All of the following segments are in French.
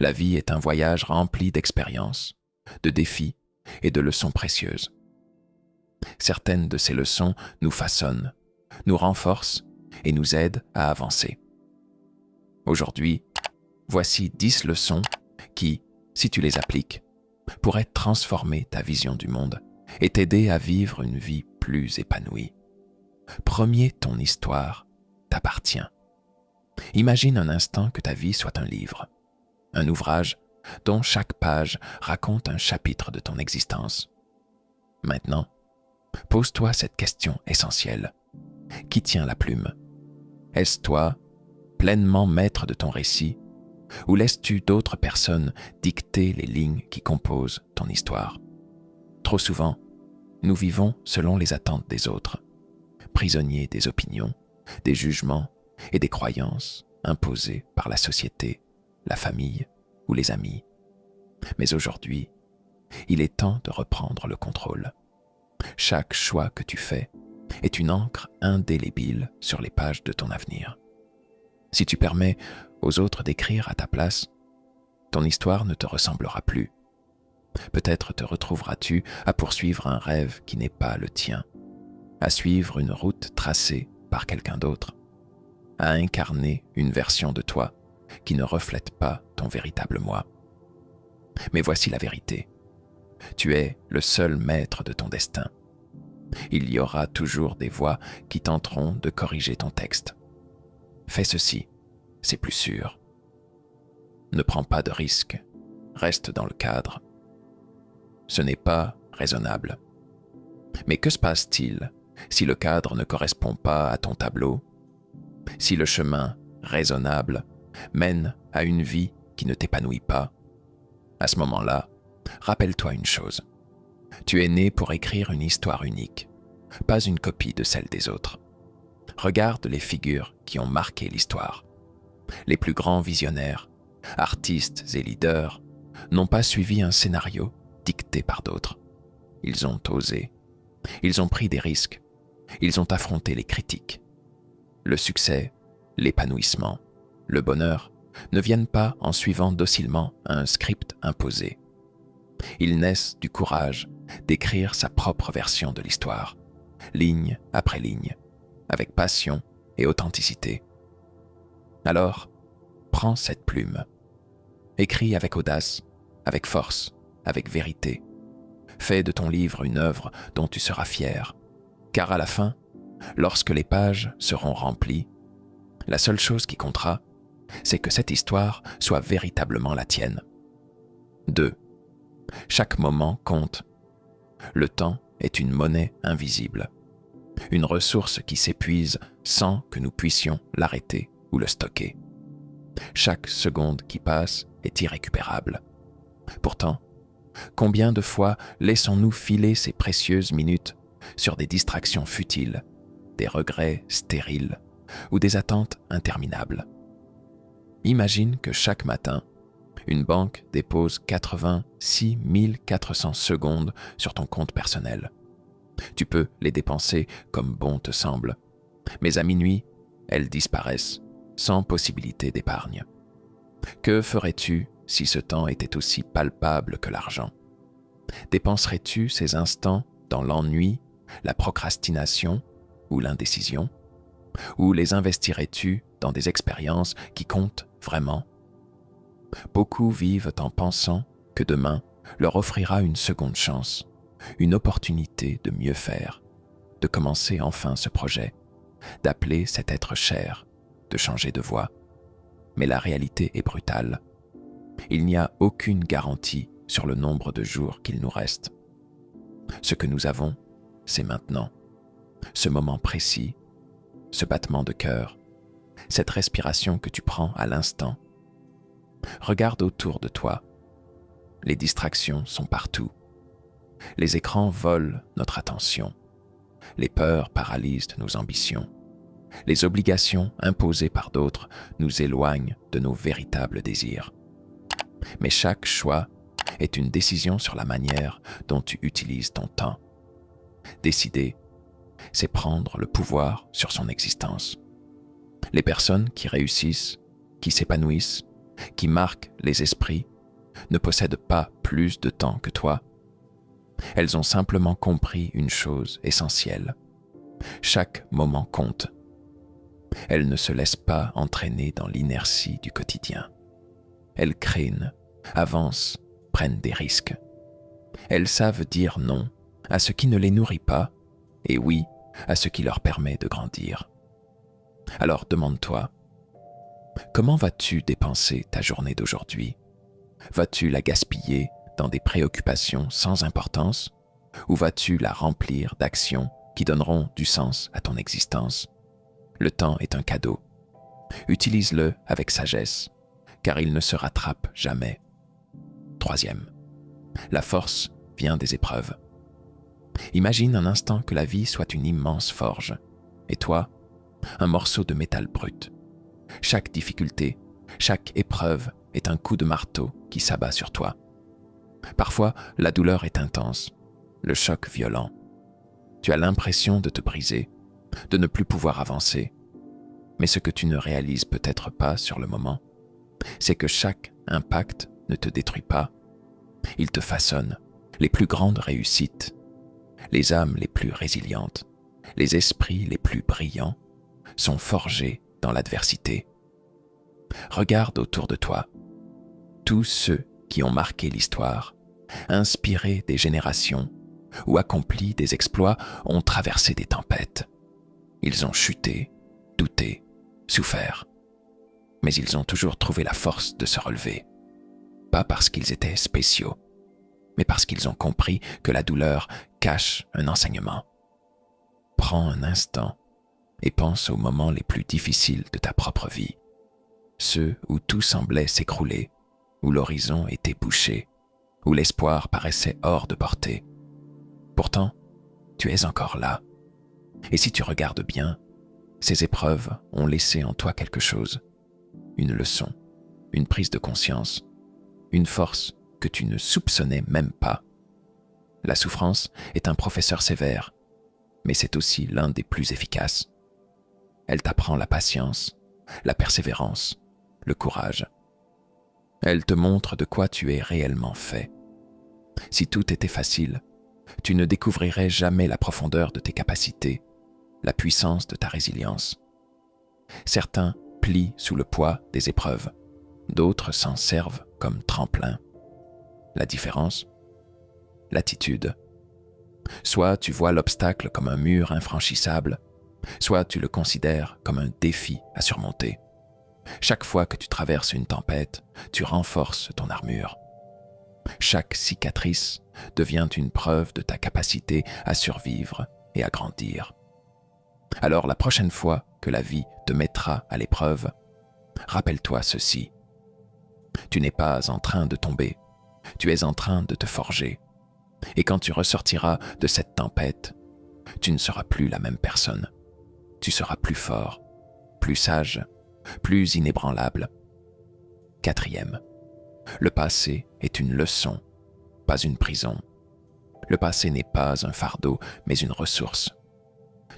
La vie est un voyage rempli d'expériences, de défis et de leçons précieuses. Certaines de ces leçons nous façonnent, nous renforcent et nous aident à avancer. Aujourd'hui, voici 10 leçons qui, si tu les appliques, pourraient transformer ta vision du monde et t'aider à vivre une vie plus épanouie. Premier, ton histoire t'appartient. Imagine un instant que ta vie soit un livre, un ouvrage dont chaque page raconte un chapitre de ton existence. Maintenant, pose-toi cette question essentielle. Qui tient la plume? Est-ce toi, pleinement maître de ton récit, ou laisses-tu d'autres personnes dicter les lignes qui composent ton histoire? Trop souvent, nous vivons selon les attentes des autres, prisonniers des opinions, des jugements et des croyances imposées par la société, la famille ou les amis. Mais aujourd'hui, il est temps de reprendre le contrôle. Chaque choix que tu fais est une encre indélébile sur les pages de ton avenir. Si tu permets aux autres d'écrire à ta place, ton histoire ne te ressemblera plus. Peut-être te retrouveras-tu à poursuivre un rêve qui n'est pas le tien, à suivre une route tracée par quelqu'un d'autre, à incarner une version de toi qui ne reflète pas ton véritable moi. Mais voici la vérité. Tu es le seul maître de ton destin. Il y aura toujours des voix qui tenteront de corriger ton texte. Fais ceci, c'est plus sûr. Ne prends pas de risques, reste dans le cadre. Ce n'est pas raisonnable. Mais que se passe-t-il si le cadre ne correspond pas à ton tableau? Si le chemin raisonnable mène à une vie qui ne t'épanouit pas? À ce moment-là, rappelle-toi une chose. Tu es né pour écrire une histoire unique, pas une copie de celle des autres. Regarde les figures qui ont marqué l'histoire. Les plus grands visionnaires, artistes et leaders n'ont pas suivi un scénario dicté par d'autres. Ils ont osé, ils ont pris des risques, ils ont affronté les critiques. Le succès, l'épanouissement, le bonheur ne viennent pas en suivant docilement un script imposé. Ils naissent du courage d'écrire sa propre version de l'histoire, ligne après ligne, avec passion et authenticité. Alors, prends cette plume. Écris avec audace, avec force, avec vérité. Fais de ton livre une œuvre dont tu seras fier, car à la fin, lorsque les pages seront remplies, la seule chose qui comptera, c'est que cette histoire soit véritablement la tienne. 2. Chaque moment compte. Le temps est une monnaie invisible, une ressource qui s'épuise sans que nous puissions l'arrêter ou le stocker. Chaque seconde qui passe est irrécupérable. Pourtant, combien de fois laissons-nous filer ces précieuses minutes sur des distractions futiles, des regrets stériles ou des attentes interminables? Imagine que chaque matin, une banque dépose 86 400 secondes sur ton compte personnel. Tu peux les dépenser comme bon te semble, mais à minuit, elles disparaissent, sans possibilité d'épargne. Que ferais-tu si ce temps était aussi palpable que l'argent? Dépenserais-tu ces instants dans l'ennui, la procrastination ou l'indécision? Ou les investirais-tu dans des expériences qui comptent vraiment? Beaucoup vivent en pensant que demain leur offrira une seconde chance, une opportunité de mieux faire, de commencer enfin ce projet, d'appeler cet être cher, de changer de voie. Mais la réalité est brutale. Il n'y a aucune garantie sur le nombre de jours qu'il nous reste. Ce que nous avons, c'est maintenant. Ce moment précis, ce battement de cœur, cette respiration que tu prends à l'instant. Regarde autour de toi. Les distractions sont partout. Les écrans volent notre attention. Les peurs paralysent nos ambitions. Les obligations imposées par d'autres nous éloignent de nos véritables désirs. Mais chaque choix est une décision sur la manière dont tu utilises ton temps. Décider, c'est prendre le pouvoir sur son existence. Les personnes qui réussissent, qui s'épanouissent, qui marquent les esprits, ne possèdent pas plus de temps que toi. Elles ont simplement compris une chose essentielle. Chaque moment compte. Elles ne se laissent pas entraîner dans l'inertie du quotidien. Elles craignent, avancent, prennent des risques. Elles savent dire non à ce qui ne les nourrit pas et oui à ce qui leur permet de grandir. Alors demande-toi, comment vas-tu dépenser ta journée d'aujourd'hui? Vas-tu la gaspiller dans des préoccupations sans importance ou vas-tu la remplir d'actions qui donneront du sens à ton existence? Le temps est un cadeau. Utilise-le avec sagesse, car il ne se rattrape jamais. Troisième, la force vient des épreuves. Imagine un instant que la vie soit une immense forge, et toi, un morceau de métal brut. Chaque difficulté, chaque épreuve est un coup de marteau qui s'abat sur toi. Parfois, la douleur est intense, le choc violent. Tu as l'impression de te briser, de ne plus pouvoir avancer. Mais ce que tu ne réalises peut-être pas sur le moment, c'est que chaque impact ne te détruit pas. Il te façonne. Les plus grandes réussites, les âmes les plus résilientes, les esprits les plus brillants sont forgés dans l'adversité. Regarde autour de toi. Tous ceux qui ont marqué l'histoire, inspiré des générations ou accompli des exploits ont traversé des tempêtes. Ils ont chuté, douté, souffert. Mais ils ont toujours trouvé la force de se relever. Pas parce qu'ils étaient spéciaux, mais parce qu'ils ont compris que la douleur cache un enseignement. Prends un instant et pense aux moments les plus difficiles de ta propre vie. Ceux où tout semblait s'écrouler, où l'horizon était bouché, où l'espoir paraissait hors de portée. Pourtant, tu es encore là. Et si tu regardes bien, ces épreuves ont laissé en toi quelque chose. Une leçon, une prise de conscience, une force que tu ne soupçonnais même pas. La souffrance est un professeur sévère, mais c'est aussi l'un des plus efficaces. Elle t'apprend la patience, la persévérance, le courage. Elle te montre de quoi tu es réellement fait. Si tout était facile, tu ne découvrirais jamais la profondeur de tes capacités, la puissance de ta résilience. Certains plient sous le poids des épreuves, d'autres s'en servent comme tremplin. La différence? L'attitude. Soit tu vois l'obstacle comme un mur infranchissable, soit tu le considères comme un défi à surmonter. Chaque fois que tu traverses une tempête, tu renforces ton armure. Chaque cicatrice devient une preuve de ta capacité à survivre et à grandir. Alors la prochaine fois que la vie te mettra à l'épreuve, rappelle-toi ceci. Tu n'es pas en train de tomber, tu es en train de te forger. Et quand tu ressortiras de cette tempête, tu ne seras plus la même personne. Tu seras plus fort, plus sage, plus inébranlable. Quatrième, le passé est une leçon, pas une prison. Le passé n'est pas un fardeau, mais une ressource.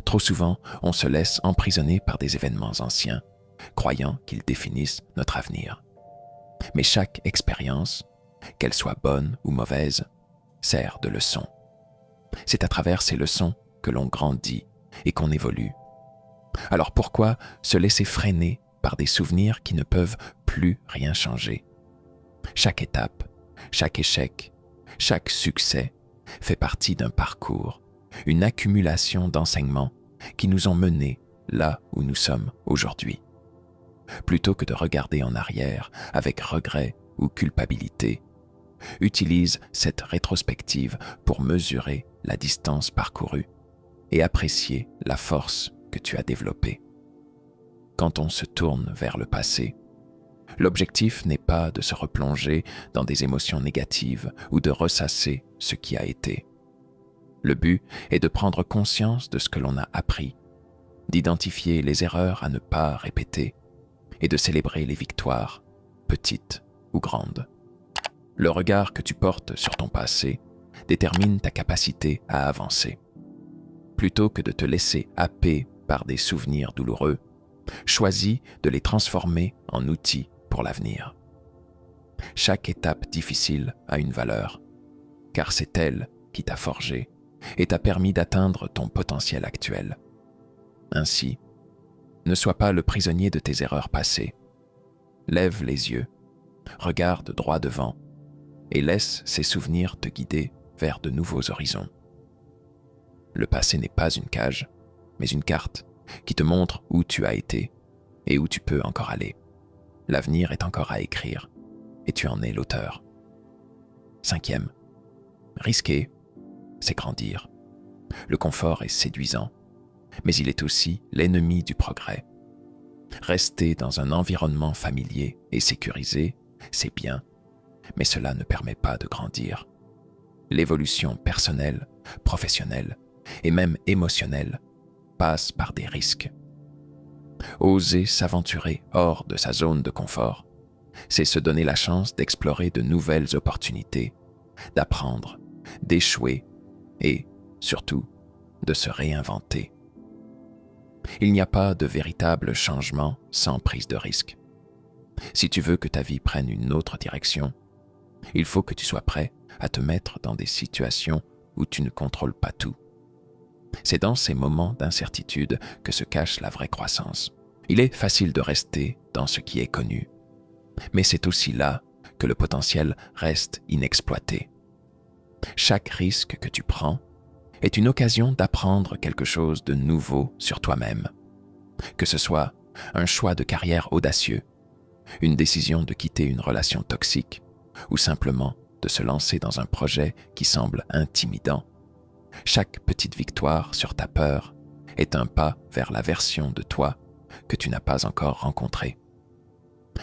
Trop souvent, on se laisse emprisonner par des événements anciens, croyant qu'ils définissent notre avenir. Mais chaque expérience, qu'elle soit bonne ou mauvaise, sert de leçon. C'est à travers ces leçons que l'on grandit et qu'on évolue. Alors pourquoi se laisser freiner par des souvenirs qui ne peuvent plus rien changer? Chaque étape, chaque échec, chaque succès fait partie d'un parcours, une accumulation d'enseignements qui nous ont menés là où nous sommes aujourd'hui. Plutôt que de regarder en arrière avec regret ou culpabilité, utilise cette rétrospective pour mesurer la distance parcourue et apprécier la force que tu as développée. Quand on se tourne vers le passé, l'objectif n'est pas de se replonger dans des émotions négatives ou de ressasser ce qui a été. Le but est de prendre conscience de ce que l'on a appris, d'identifier les erreurs à ne pas répéter et de célébrer les victoires, petites ou grandes. Le regard que tu portes sur ton passé détermine ta capacité à avancer. Plutôt que de te laisser happer par des souvenirs douloureux, choisis de les transformer en outils pour l'avenir. Chaque étape difficile a une valeur, car c'est elle qui t'a forgé et t'a permis d'atteindre ton potentiel actuel. Ainsi, ne sois pas le prisonnier de tes erreurs passées. Lève les yeux, regarde droit devant et laisse ces souvenirs te guider vers de nouveaux horizons. Le passé n'est pas une cage, mais une carte qui te montre où tu as été et où tu peux encore aller. L'avenir est encore à écrire et tu en es l'auteur. 5e, risquer, c'est grandir. Le confort est séduisant, mais il est aussi l'ennemi du progrès. Rester dans un environnement familier et sécurisé, c'est bien, mais cela ne permet pas de grandir. L'évolution personnelle, professionnelle et même émotionnelle passe par des risques. Oser s'aventurer hors de sa zone de confort, c'est se donner la chance d'explorer de nouvelles opportunités, d'apprendre, d'échouer et, surtout, de se réinventer. Il n'y a pas de véritable changement sans prise de risque. Si tu veux que ta vie prenne une autre direction, il faut que tu sois prêt à te mettre dans des situations où tu ne contrôles pas tout. C'est dans ces moments d'incertitude que se cache la vraie croissance. Il est facile de rester dans ce qui est connu, mais c'est aussi là que le potentiel reste inexploité. Chaque risque que tu prends est une occasion d'apprendre quelque chose de nouveau sur toi-même. Que ce soit un choix de carrière audacieux, une décision de quitter une relation toxique ou simplement de se lancer dans un projet qui semble intimidant. Chaque petite victoire sur ta peur est un pas vers la version de toi que tu n'as pas encore rencontrée.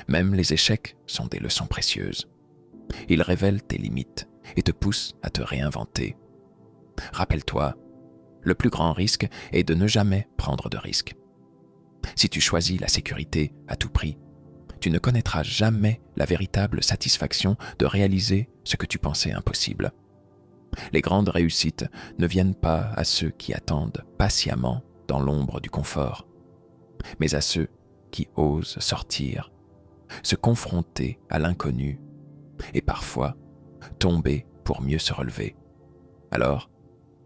Même les échecs sont des leçons précieuses. Ils révèlent tes limites et te poussent à te réinventer. Rappelle-toi, le plus grand risque est de ne jamais prendre de risque. Si tu choisis la sécurité à tout prix, tu ne connaîtras jamais la véritable satisfaction de réaliser ce que tu pensais impossible. Les grandes réussites ne viennent pas à ceux qui attendent patiemment dans l'ombre du confort, mais à ceux qui osent sortir, se confronter à l'inconnu et parfois tomber pour mieux se relever. Alors,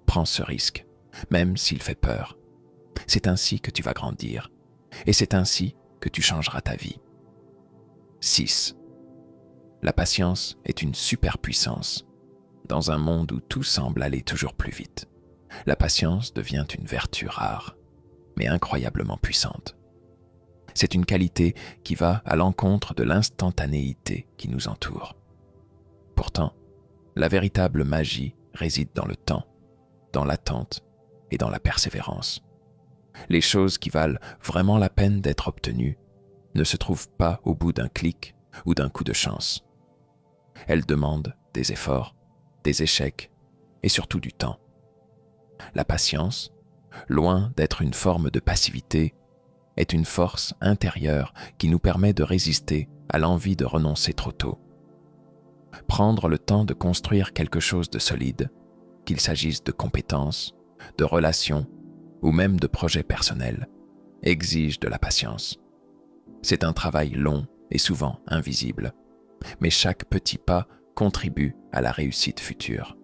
prends ce risque, même s'il fait peur. C'est ainsi que tu vas grandir et c'est ainsi que tu changeras ta vie. 6. La patience est une superpuissance. Dans un monde où tout semble aller toujours plus vite, la patience devient une vertu rare, mais incroyablement puissante. C'est une qualité qui va à l'encontre de l'instantanéité qui nous entoure. Pourtant, la véritable magie réside dans le temps, dans l'attente et dans la persévérance. Les choses qui valent vraiment la peine d'être obtenues ne se trouvent pas au bout d'un clic ou d'un coup de chance. Elles demandent des efforts, des échecs et surtout du temps. La patience, loin d'être une forme de passivité, est une force intérieure qui nous permet de résister à l'envie de renoncer trop tôt. Prendre le temps de construire quelque chose de solide, qu'il s'agisse de compétences, de relations ou même de projets personnels, exige de la patience. C'est un travail long et souvent invisible, mais chaque petit pas contribue à la réussite future.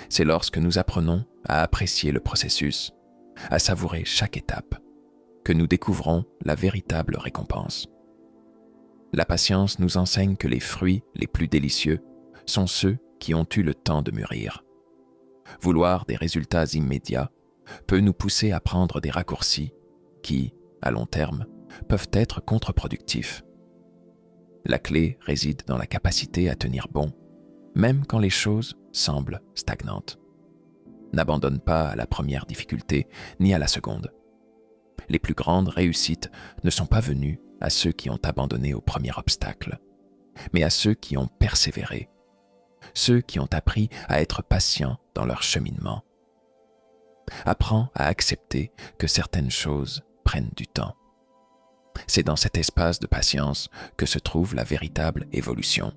C'est lorsque nous apprenons à apprécier le processus, à savourer chaque étape, que nous découvrons la véritable récompense. La patience nous enseigne que les fruits les plus délicieux sont ceux qui ont eu le temps de mûrir. Vouloir des résultats immédiats peut nous pousser à prendre des raccourcis qui, à long terme, peuvent être contre-productifs. La clé réside dans la capacité à tenir bon, même quand les choses semblent stagnantes. N'abandonne pas à la première difficulté, ni à la seconde. Les plus grandes réussites ne sont pas venues à ceux qui ont abandonné au premier obstacle, mais à ceux qui ont persévéré, ceux qui ont appris à être patients dans leur cheminement. Apprends à accepter que certaines choses prennent du temps. C'est dans cet espace de patience que se trouve la véritable évolution.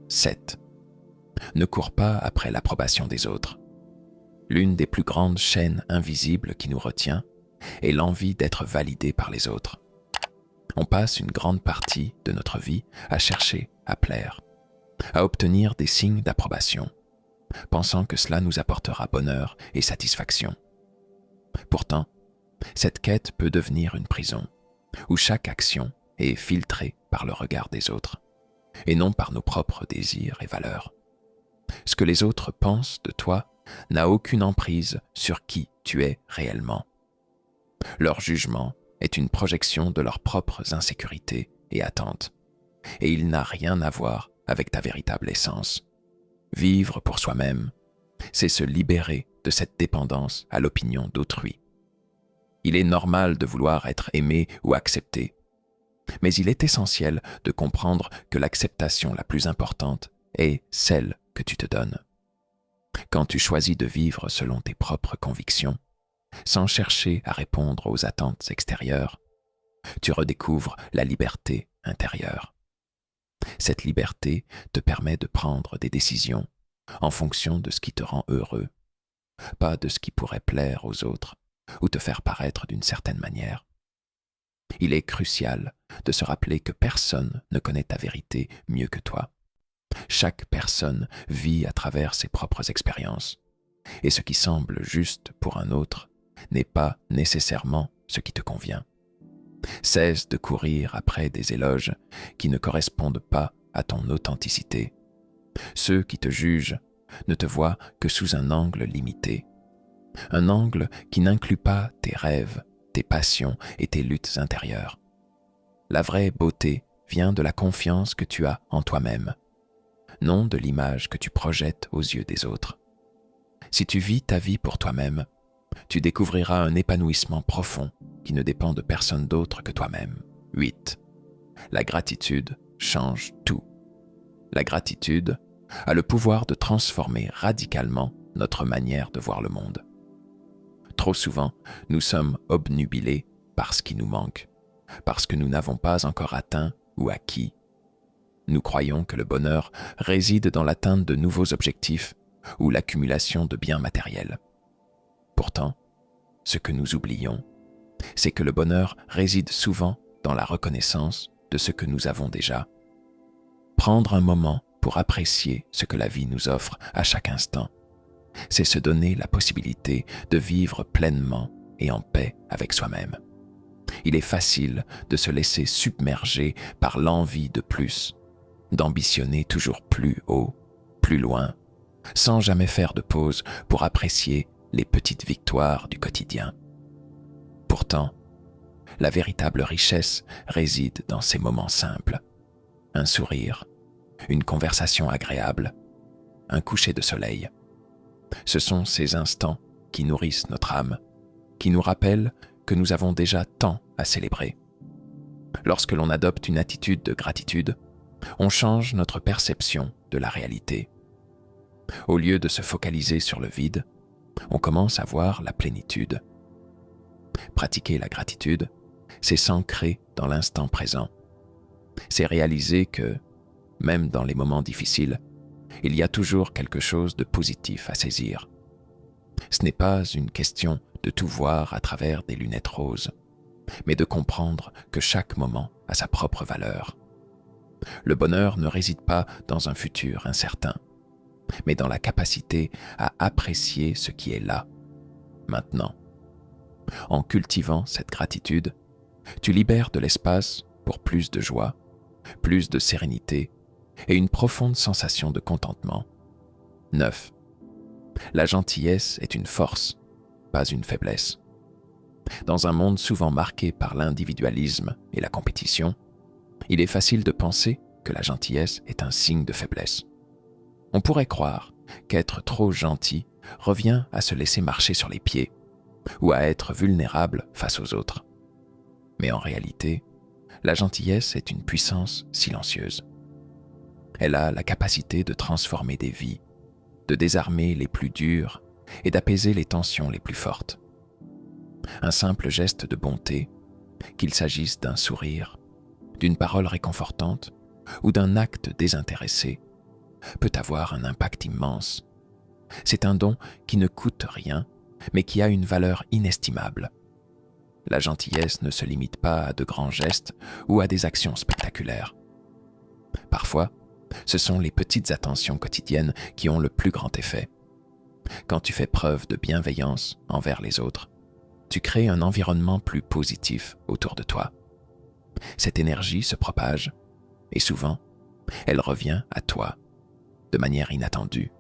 7. Ne cours pas après l'approbation des autres. L'une des plus grandes chaînes invisibles qui nous retient est l'envie d'être validé par les autres. On passe une grande partie de notre vie à chercher à plaire, à obtenir des signes d'approbation, pensant que cela nous apportera bonheur et satisfaction. Pourtant, cette quête peut devenir une prison, où chaque action est filtrée par le regard des autres, et non par nos propres désirs et valeurs. Ce que les autres pensent de toi n'a aucune emprise sur qui tu es réellement. Leur jugement est une projection de leurs propres insécurités et attentes, et il n'a rien à voir avec ta véritable essence. Vivre pour soi-même, c'est se libérer de cette dépendance à l'opinion d'autrui. Il est normal de vouloir être aimé ou accepté, mais il est essentiel de comprendre que l'acceptation la plus importante est celle que tu te donnes. Quand tu choisis de vivre selon tes propres convictions, sans chercher à répondre aux attentes extérieures, tu redécouvres la liberté intérieure. Cette liberté te permet de prendre des décisions en fonction de ce qui te rend heureux, pas de ce qui pourrait plaire aux autres ou te faire paraître d'une certaine manière. Il est crucial de se rappeler que personne ne connaît ta vérité mieux que toi. Chaque personne vit à travers ses propres expériences, et ce qui semble juste pour un autre n'est pas nécessairement ce qui te convient. Cesse de courir après des éloges qui ne correspondent pas à ton authenticité. Ceux qui te jugent ne te voient que sous un angle limité, un angle qui n'inclut pas tes rêves, tes passions et tes luttes intérieures. La vraie beauté vient de la confiance que tu as en toi-même, non de l'image que tu projettes aux yeux des autres. Si tu vis ta vie pour toi-même, tu découvriras un épanouissement profond qui ne dépend de personne d'autre que toi-même. 8. La gratitude change tout. La gratitude a le pouvoir de transformer radicalement notre manière de voir le monde. Trop souvent, nous sommes obnubilés par ce qui nous manque, parce que nous n'avons pas encore atteint ou acquis. Nous croyons que le bonheur réside dans l'atteinte de nouveaux objectifs ou l'accumulation de biens matériels. Pourtant, ce que nous oublions, c'est que le bonheur réside souvent dans la reconnaissance de ce que nous avons déjà. Prendre un moment pour apprécier ce que la vie nous offre à chaque instant, c'est se donner la possibilité de vivre pleinement et en paix avec soi-même. Il est facile de se laisser submerger par l'envie de plus, d'ambitionner toujours plus haut, plus loin, sans jamais faire de pause pour apprécier les petites victoires du quotidien. Pourtant, la véritable richesse réside dans ces moments simples. Un sourire, une conversation agréable, un coucher de soleil. Ce sont ces instants qui nourrissent notre âme, qui nous rappellent que nous avons déjà tant à célébrer. Lorsque l'on adopte une attitude de gratitude, on change notre perception de la réalité. Au lieu de se focaliser sur le vide, on commence à voir la plénitude. Pratiquer la gratitude, c'est s'ancrer dans l'instant présent. C'est réaliser que, même dans les moments difficiles, il y a toujours quelque chose de positif à saisir. Ce n'est pas une question de tout voir à travers des lunettes roses, mais de comprendre que chaque moment a sa propre valeur. Le bonheur ne réside pas dans un futur incertain, mais dans la capacité à apprécier ce qui est là, maintenant. En cultivant cette gratitude, tu libères de l'espace pour plus de joie, plus de sérénité et une profonde sensation de contentement. 9. La gentillesse est une force, pas une faiblesse. Dans un monde souvent marqué par l'individualisme et la compétition, il est facile de penser que la gentillesse est un signe de faiblesse. On pourrait croire qu'être trop gentil revient à se laisser marcher sur les pieds ou à être vulnérable face aux autres. Mais en réalité, la gentillesse est une puissance silencieuse. Elle a la capacité de transformer des vies, de désarmer les plus dures et d'apaiser les tensions les plus fortes. Un simple geste de bonté, qu'il s'agisse d'un sourire, d'une parole réconfortante ou d'un acte désintéressé, peut avoir un impact immense. C'est un don qui ne coûte rien, mais qui a une valeur inestimable. La gentillesse ne se limite pas à de grands gestes ou à des actions spectaculaires. Parfois, Ce sont les petites attentions quotidiennes qui ont le plus grand effet. Quand tu fais preuve de bienveillance envers les autres, tu crées un environnement plus positif autour de toi. Cette énergie se propage et souvent, elle revient à toi de manière inattendue.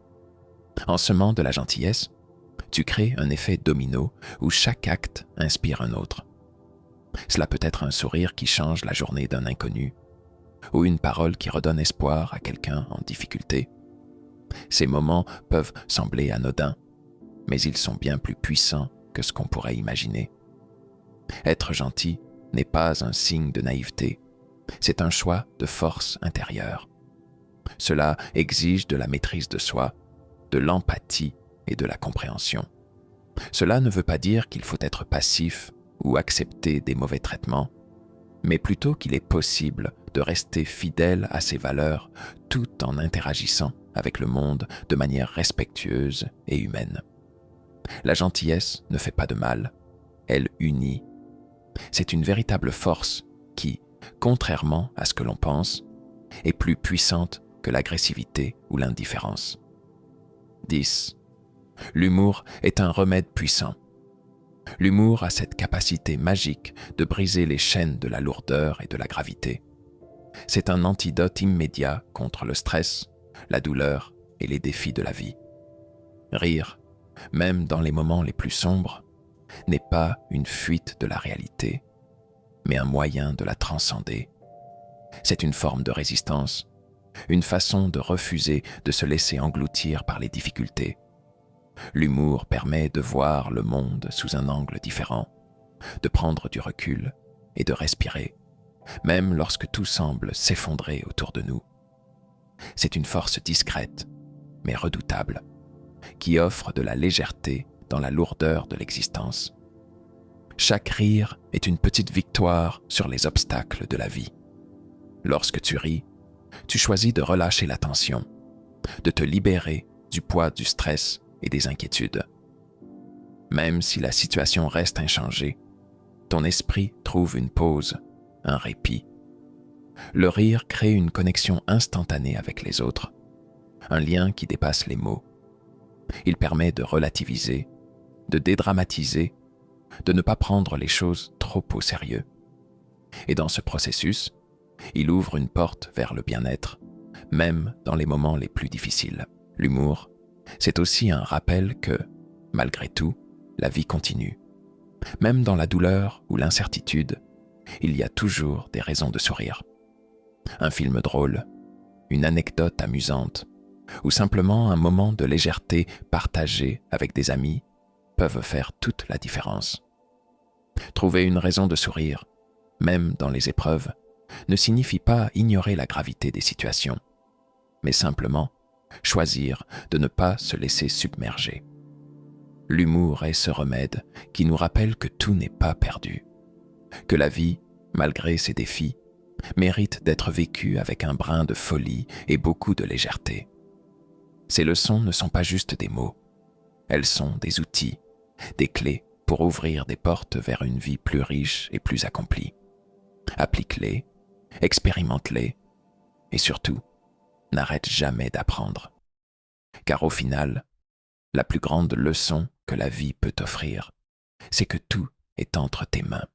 En semant de la gentillesse, tu crées un effet domino où chaque acte inspire un autre. Cela peut être un sourire qui change la journée d'un inconnu ou une parole qui redonne espoir à quelqu'un en difficulté. Ces moments peuvent sembler anodins, mais ils sont bien plus puissants que ce qu'on pourrait imaginer. Être gentil n'est pas un signe de naïveté, c'est un choix de force intérieure. Cela exige de la maîtrise de soi, de l'empathie et de la compréhension. Cela ne veut pas dire qu'il faut être passif ou accepter des mauvais traitements, mais plutôt qu'il est possible de rester fidèle à ses valeurs tout en interagissant avec le monde de manière respectueuse et humaine. La gentillesse ne fait pas de mal, elle unit. C'est une véritable force qui, contrairement à ce que l'on pense, est plus puissante que l'agressivité ou l'indifférence. 10. L'humour est un remède puissant. L'humour a cette capacité magique de briser les chaînes de la lourdeur et de la gravité. C'est un antidote immédiat contre le stress, la douleur et les défis de la vie. Rire, même dans les moments les plus sombres, n'est pas une fuite de la réalité, mais un moyen de la transcender. C'est une forme de résistance, une façon de refuser de se laisser engloutir par les difficultés. L'humour permet de voir le monde sous un angle différent, de prendre du recul et de respirer, même lorsque tout semble s'effondrer autour de nous. C'est une force discrète, mais redoutable, qui offre de la légèreté dans la lourdeur de l'existence. Chaque rire est une petite victoire sur les obstacles de la vie. Lorsque tu ris, tu choisis de relâcher la tension, de te libérer du poids du stress et des inquiétudes. Même si la situation reste inchangée, ton esprit trouve une pause, un répit. Le rire crée une connexion instantanée avec les autres, un lien qui dépasse les mots. Il permet de relativiser, de dédramatiser, de ne pas prendre les choses trop au sérieux. Et dans ce processus, il ouvre une porte vers le bien-être, même dans les moments les plus difficiles. L'humour, c'est aussi un rappel que, malgré tout, la vie continue. Même dans la douleur ou l'incertitude, il y a toujours des raisons de sourire. Un film drôle, une anecdote amusante, ou simplement un moment de légèreté partagé avec des amis peuvent faire toute la différence. Trouver une raison de sourire, même dans les épreuves, ne signifie pas ignorer la gravité des situations, mais simplement choisir de ne pas se laisser submerger. L'humour est ce remède qui nous rappelle que tout n'est pas perdu, que la vie, malgré ses défis, mérite d'être vécue avec un brin de folie et beaucoup de légèreté. Ces leçons ne sont pas juste des mots, elles sont des outils, des clés pour ouvrir des portes vers une vie plus riche et plus accomplie. Applique-les, expérimente-les et surtout, n'arrête jamais d'apprendre. Car au final, la plus grande leçon que la vie peut t'offrir, c'est que tout est entre tes mains.